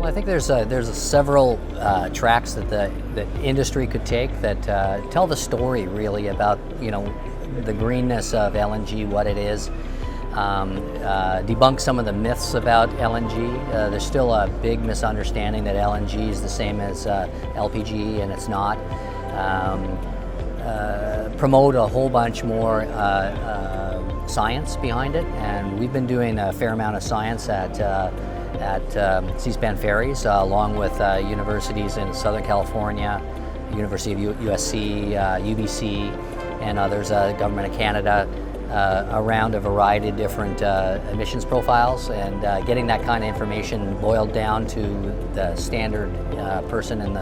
Well, I think there's several tracks that the industry could take that tell the story really about the greenness of LNG, what it is, debunk some of the myths about LNG. There's still a big misunderstanding that LNG is the same as LPG, and it's not. Promote a whole bunch more science behind it, and we've been doing a fair amount of science at Seaspan Ferries, along with universities in Southern California, University of USC, UBC, and others, Government of Canada, around a variety of different emissions profiles, and getting that kind of information boiled down to the standard person in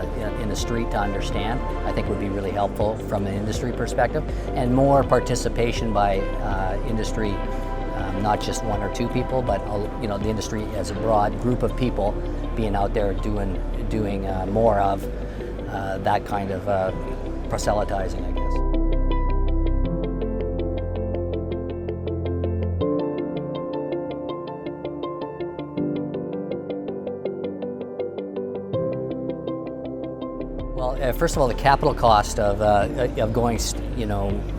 the street to understand, I think would be really helpful from an industry perspective, and more participation by industry. Not just one or two people, but the industry as a broad group of people being out there doing more of that kind of proselytizing, I guess. Well, first of all, the capital cost of going,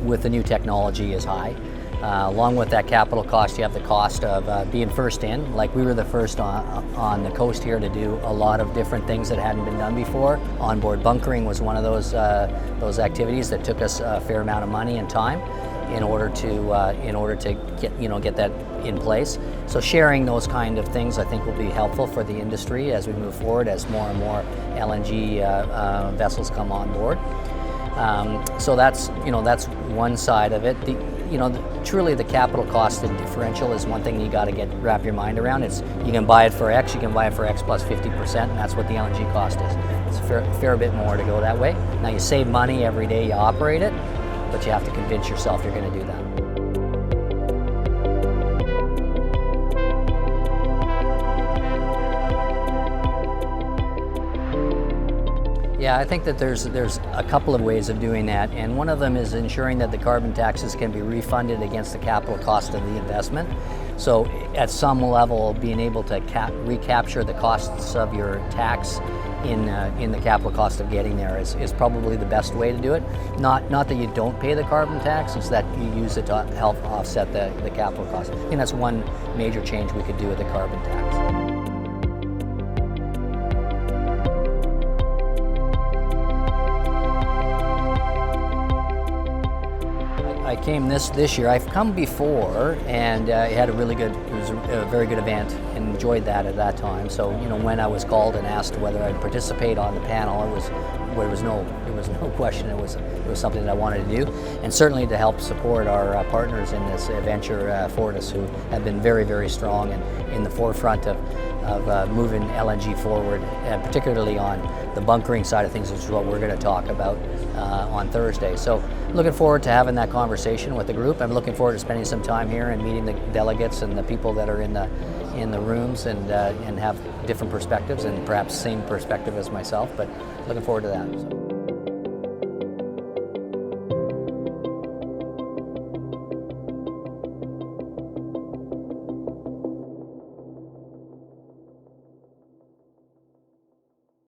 with the new technology is high. Along with that capital cost, you have the cost of being first in. Like, we were the first on the coast here to do a lot of different things that hadn't been done before. Onboard bunkering was one of those activities that took us a fair amount of money and time in order to get that in place. So sharing those kind of things, I think, will be helpful for the industry as we move forward, as more and more LNG vessels come on board. So that's one side of it. Truly the capital cost and differential is one thing you got to wrap your mind around. It's, you can buy it for X, you can buy it for X plus 50%, and that's what the LNG cost is. It's a fair bit more to go that way. Now, you save money every day you operate it, but you have to convince yourself you're going to do that. Yeah, I think that there's a couple of ways of doing that, and one of them is ensuring that the carbon taxes can be refunded against the capital cost of the investment. So at some level, being able to recapture the costs of your tax in the capital cost of getting there is probably the best way to do it. Not that you don't pay the carbon tax, it's that you use it to help offset the capital cost. I think that's one major change we could do with the carbon tax. I came this year. I've come before, and it was a very good event, and enjoyed that at that time. So when I was called and asked whether I'd participate on the panel, there was no question. It was something that I wanted to do, and certainly to help support our partners in this venture, Fortis, who have been very, very strong and in the forefront of moving LNG forward, and particularly on the bunkering side of things, which is what we're going to talk about on Thursday. So looking forward to having that conversation with the group. I'm looking forward to spending some time here and meeting the delegates and the people that are in the rooms, and have different perspectives, and perhaps same perspective as myself, but looking forward to that. So.